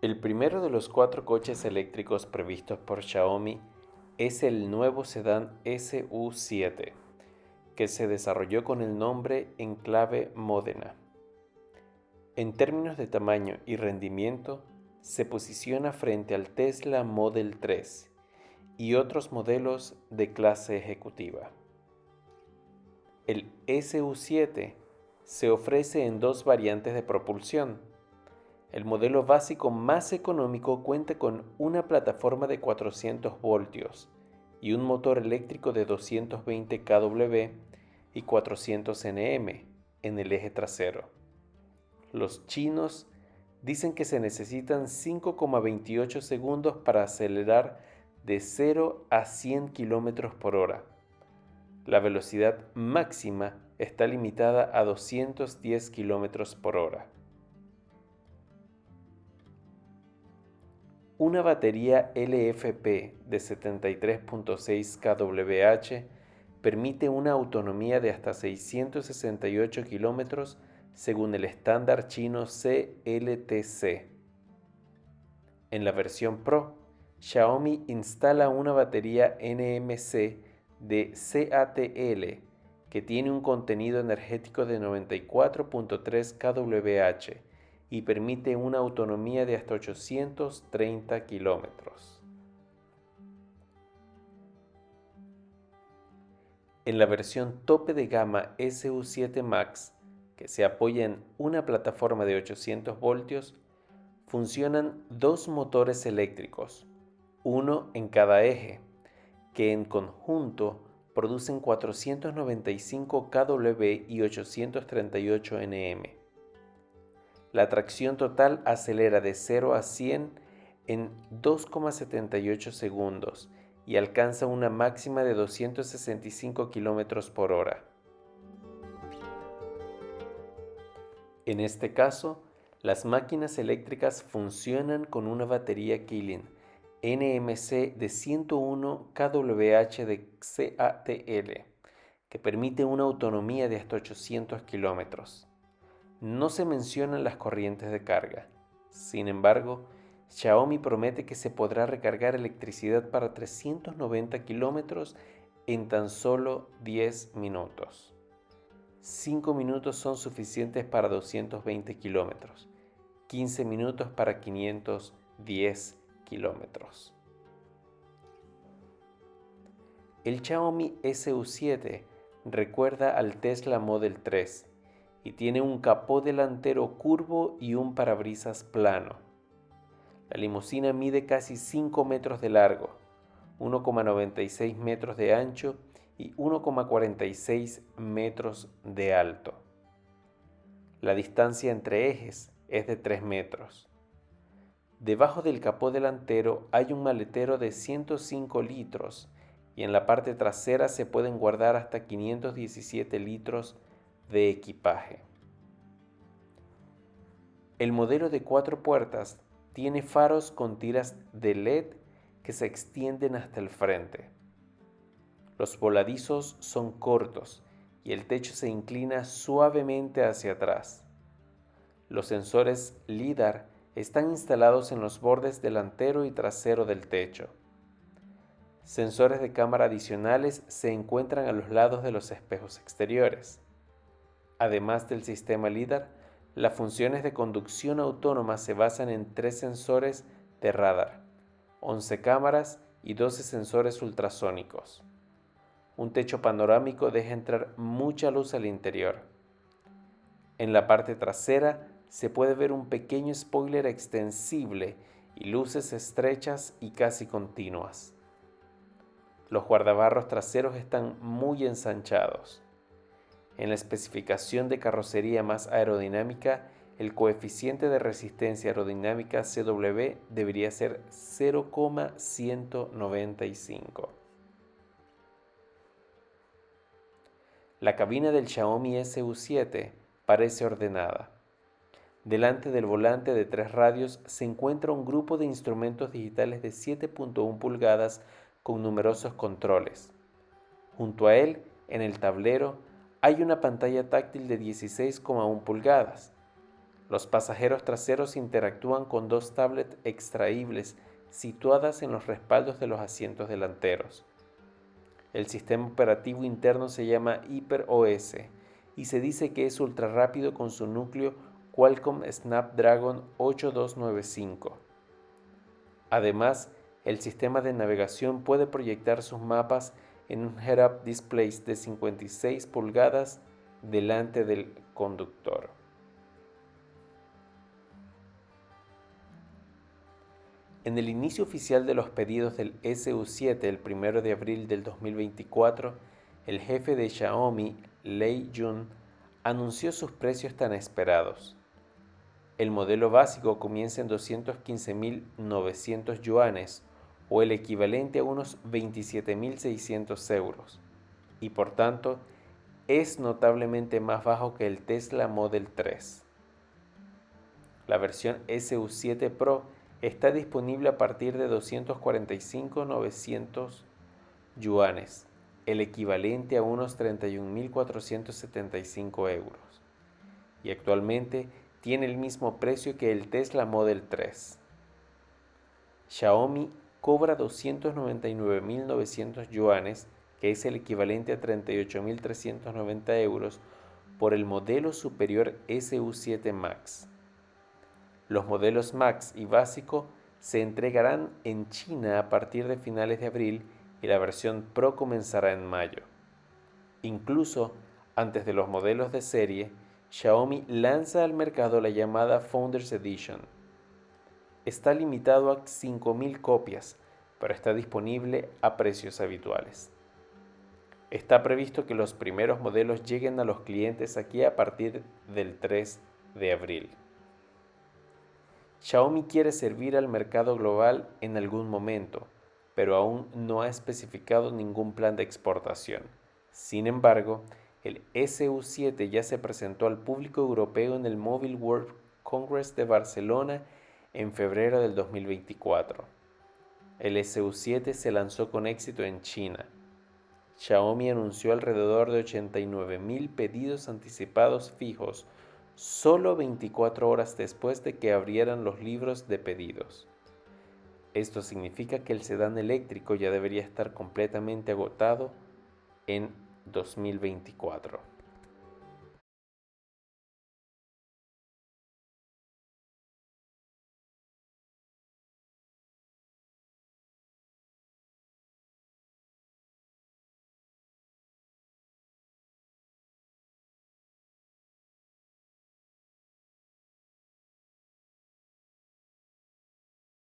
El primero de los 4 coches eléctricos previstos por Xiaomi es el nuevo sedán SU7, que se desarrolló con el nombre Enclave Modena. En términos de tamaño y rendimiento, se posiciona frente al Tesla Model 3 y otros modelos de clase ejecutiva. El SU7 se ofrece en 2 variantes de propulsión. El modelo básico más económico cuenta con una plataforma de 400 voltios y un motor eléctrico de 220 kW y 400 Nm en el eje trasero. Los chinos dicen que se necesitan 5,28 segundos para acelerar de 0 a 100 km por hora. La velocidad máxima está limitada a 210 km por hora. Una batería LFP de 73.6 kWh permite una autonomía de hasta 668 km según el estándar chino CLTC. En la versión Pro, Xiaomi instala una batería NMC de CATL que tiene un contenido energético de 94.3 kWh y permite una autonomía de hasta 830 kilómetros. En la versión tope de gama SU7 Max, que se apoya en una plataforma de 800 voltios, funcionan 2 motores eléctricos, uno en cada eje, que en conjunto producen 495 kW y 838 Nm. La tracción total acelera de 0 a 100 en 2,78 segundos y alcanza una máxima de 265 km por hora. En este caso, las máquinas eléctricas funcionan con una batería Kirin NMC de 101 kWh de CATL, que permite una autonomía de hasta 800 km. No se mencionan las corrientes de carga. Sin embargo, Xiaomi promete que se podrá recargar electricidad para 390 kilómetros en tan solo 10 minutos. 5 minutos son suficientes para 220 kilómetros, 15 minutos para 510 kilómetros. El Xiaomi SU7 recuerda al Tesla Model 3 y tiene un capó delantero curvo y un parabrisas plano. La limusina mide casi 5 metros de largo, 1,96 metros de ancho y 1,46 metros de alto. La distancia entre ejes es de 3 metros. Debajo del capó delantero hay un maletero de 105 litros y en la parte trasera se pueden guardar hasta 517 litros de equipaje. El modelo de 4 puertas tiene faros con tiras de LED que se extienden hasta el frente. Los voladizos son cortos y el techo se inclina suavemente hacia atrás. Los sensores LiDAR están instalados en los bordes delantero y trasero del techo. Sensores de cámara adicionales se encuentran a los lados de los espejos exteriores. Además del sistema LiDAR, las funciones de conducción autónoma se basan en 3 sensores de radar, 11 cámaras y 12 sensores ultrasónicos. Un techo panorámico deja entrar mucha luz al interior. En la parte trasera se puede ver un pequeño spoiler extensible y luces estrechas y casi continuas. Los guardabarros traseros están muy ensanchados. En la especificación de carrocería más aerodinámica, el coeficiente de resistencia aerodinámica CW debería ser 0,195. La cabina del Xiaomi SU7 parece ordenada. Delante del volante de 3 radios se encuentra un grupo de instrumentos digitales de 7.1 pulgadas con numerosos controles. Junto a él, en el tablero, hay una pantalla táctil de 16,1 pulgadas. Los pasajeros traseros interactúan con dos tablets extraíbles situadas en los respaldos de los asientos delanteros. El sistema operativo interno se llama HyperOS y se dice que es ultra rápido con su núcleo Qualcomm Snapdragon 8295. Además, el sistema de navegación puede proyectar sus mapas en un head-up display de 56 pulgadas delante del conductor. En el inicio oficial de los pedidos del SU7 el 1 de abril del 2024, el jefe de Xiaomi, Lei Jun, anunció sus precios tan esperados. El modelo básico comienza en 215.900 yuanes o el equivalente a unos 27.600 euros y por tanto es notablemente más bajo que el Tesla Model 3. La versión SU7 Pro está disponible a partir de 245.900 yuanes, el equivalente a unos 31.475 euros, y actualmente tiene el mismo precio que el Tesla Model 3. Xiaomi cobra 299.900 yuanes, que es el equivalente a 38.390 euros, por el modelo superior SU7 Max. Los modelos Max y básico se entregarán en China a partir de finales de abril y la versión Pro comenzará en mayo. Incluso antes de los modelos de serie, Xiaomi lanza al mercado la llamada Founders Edition. Está limitado a 5.000 copias, pero está disponible a precios habituales. Está previsto que los primeros modelos lleguen a los clientes aquí a partir del 3 de abril. Xiaomi quiere servir al mercado global en algún momento, pero aún no ha especificado ningún plan de exportación. Sin embargo, el SU7 ya se presentó al público europeo en el Mobile World Congress de Barcelona en febrero del 2024. El SU7 se lanzó con éxito en China. Xiaomi anunció alrededor de 89.000 pedidos anticipados fijos solo 24 horas después de que abrieran los libros de pedidos. Esto significa que el sedán eléctrico ya debería estar completamente agotado en 2024.